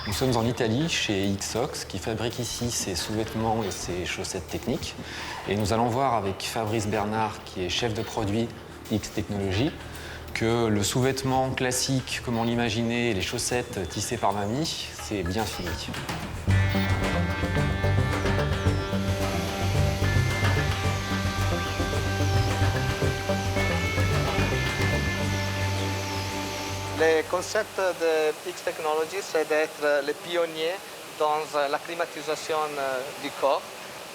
Nous sommes en Italie, chez Xox, qui fabrique ici ses sous-vêtements et ses chaussettes techniques. Et nous allons voir avec Fabrice Bernard, qui est chef de produit X Technologies, que le sous-vêtement classique, comme on l'imaginait, et les chaussettes tissées par mamie, c'est bien fini. Le concept de X Technologies, c'est d'être le pionnier dans la climatisation du corps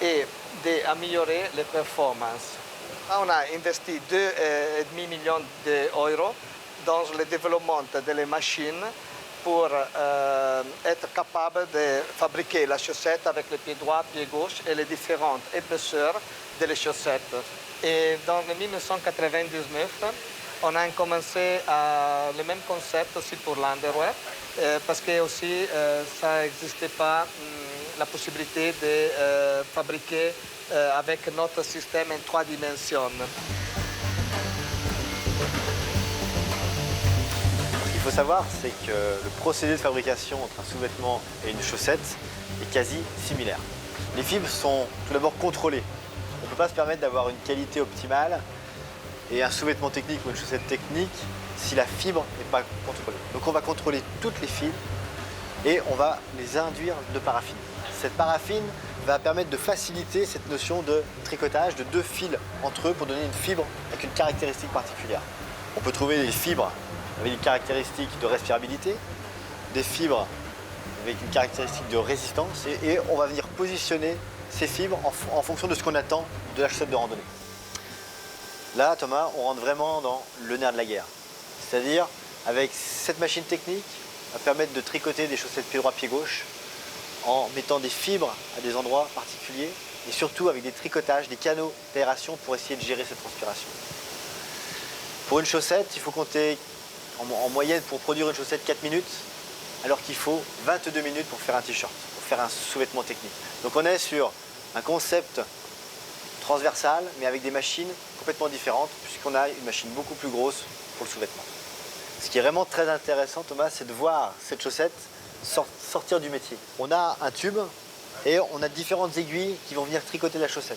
et d'améliorer les performances. On a investi 2,5 millions d'euros dans le développement des machines pour être capable de fabriquer la chaussette avec le pied droit, pied gauche et les différentes épaisseurs des chaussettes. Et dans 1999, on a commencé le même concept aussi pour l'underwear, parce que aussi ça n'existait pas la possibilité de fabriquer avec notre système en 3 dimensions. Ce qu'il faut savoir, c'est que le procédé de fabrication entre un sous-vêtement et une chaussette est quasi similaire. Les fibres sont tout d'abord contrôlées. On ne peut pas se permettre d'avoir une qualité optimale et un sous-vêtement technique ou une chaussette technique si la fibre n'est pas contrôlée. Donc on va contrôler toutes les fibres et on va les induire de paraffine. Cette paraffine va permettre de faciliter cette notion de tricotage de 2 fils entre eux pour donner une fibre avec une caractéristique particulière. On peut trouver des fibres avec des caractéristiques de respirabilité, des fibres avec une caractéristique de résistance et on va venir positionner ces fibres en fonction de ce qu'on attend de la chaussette de randonnée. Là, Thomas, on rentre vraiment dans le nerf de la guerre. C'est-à-dire, avec cette machine technique, va permettre de tricoter des chaussettes pied droit, pied gauche, en mettant des fibres à des endroits particuliers, et surtout avec des tricotages, des canaux d'aération pour essayer de gérer cette transpiration. Pour une chaussette, il faut compter en moyenne pour produire une chaussette 4 minutes, alors qu'il faut 22 minutes pour faire un t-shirt, pour faire un sous-vêtement technique. Donc on est sur un concept transversal, mais avec des machines complètement différentes, puisqu'on a une machine beaucoup plus grosse pour le sous-vêtement. Ce qui est vraiment très intéressant, Thomas, c'est de voir cette chaussette sortir du métier. On a un tube et on a différentes aiguilles qui vont venir tricoter la chaussette.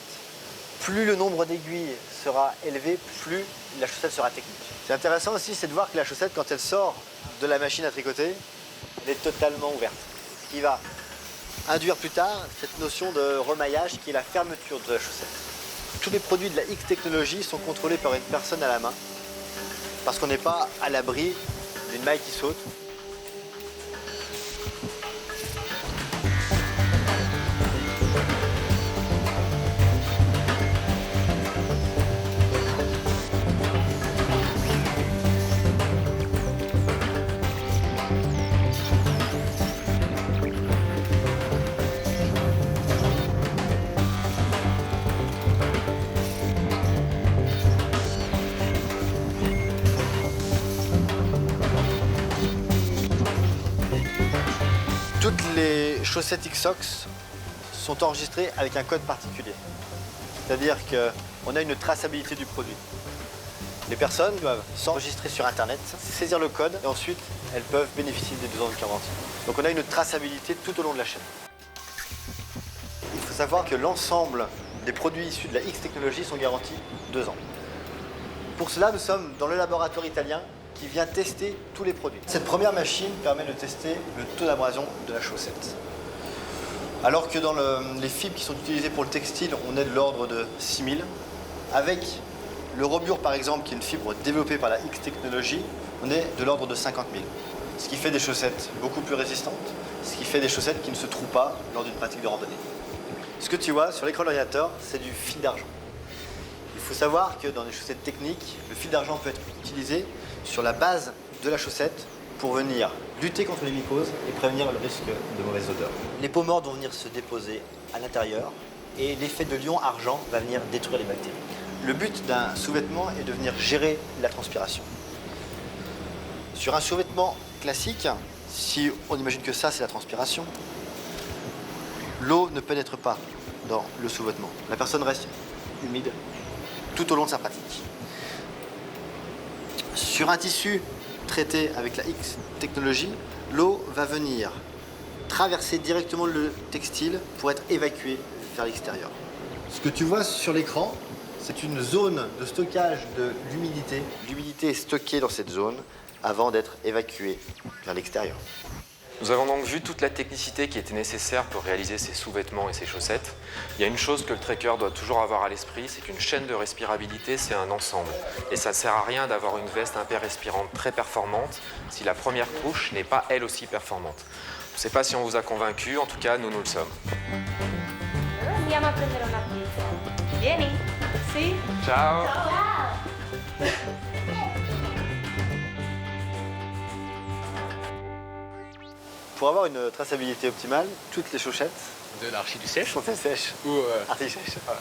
Plus le nombre d'aiguilles sera élevé, plus la chaussette sera technique. C'est intéressant aussi, c'est de voir que la chaussette, quand elle sort de la machine à tricoter, elle est totalement ouverte. Ce qui va induire plus tard cette notion de remaillage qui est la fermeture de la chaussette. Tous les produits de la X Technologies sont contrôlés par une personne à la main parce qu'on n'est pas à l'abri d'une maille qui saute. Toutes les chaussettes Xox sont enregistrées avec un code particulier. C'est-à-dire qu'on a une traçabilité du produit. Les personnes doivent s'enregistrer sur Internet, saisir le code et ensuite elles peuvent bénéficier des 2 ans de garantie. Donc on a une traçabilité tout au long de la chaîne. Il faut savoir que l'ensemble des produits issus de la X Technologies sont garantis 2 ans. Pour cela, nous sommes dans le laboratoire italien qui vient tester tous les produits. Cette première machine permet de tester le taux d'abrasion de la chaussette. Alors que dans les fibres qui sont utilisées pour le textile, on est de l'ordre de 6000. Avec le rebure, par exemple, qui est une fibre développée par la X Technologies, on est de l'ordre de 50 000. Ce qui fait des chaussettes beaucoup plus résistantes, ce qui fait des chaussettes qui ne se trouent pas lors d'une pratique de randonnée. Ce que tu vois sur l'écran de l'ordinateur, c'est du fil d'argent. Il faut savoir que dans les chaussettes techniques, le fil d'argent peut être utilisé sur la base de la chaussette pour venir lutter contre les mycoses et prévenir le risque de mauvaise odeur. Les peaux mortes vont venir se déposer à l'intérieur et l'effet de l'ion-argent va venir détruire les bactéries. Le but d'un sous-vêtement est de venir gérer la transpiration. Sur un sous-vêtement classique, si on imagine que ça c'est la transpiration, l'eau ne pénètre pas dans le sous-vêtement. La personne reste humide tout au long de sa pratique. Sur un tissu traité avec la X technologie, l'eau va venir traverser directement le textile pour être évacuée vers l'extérieur. Ce que tu vois sur l'écran, c'est une zone de stockage de l'humidité. L'humidité est stockée dans cette zone avant d'être évacuée vers l'extérieur. Nous avons donc vu toute la technicité qui était nécessaire pour réaliser ces sous-vêtements et ces chaussettes. Il y a une chose que le trekker doit toujours avoir à l'esprit, c'est qu'une chaîne de respirabilité, c'est un ensemble. Et ça ne sert à rien d'avoir une veste hyper-respirante très performante si la première couche n'est pas elle aussi performante. Je ne sais pas si on vous a convaincu, en tout cas, nous le sommes. Andiamo a prendere una pizza. Vieni? Sì? Ciao. Pour avoir une traçabilité optimale, toutes les chaussettes De l'archi du sèche sont sèches. ou Archi-sèches. Voilà.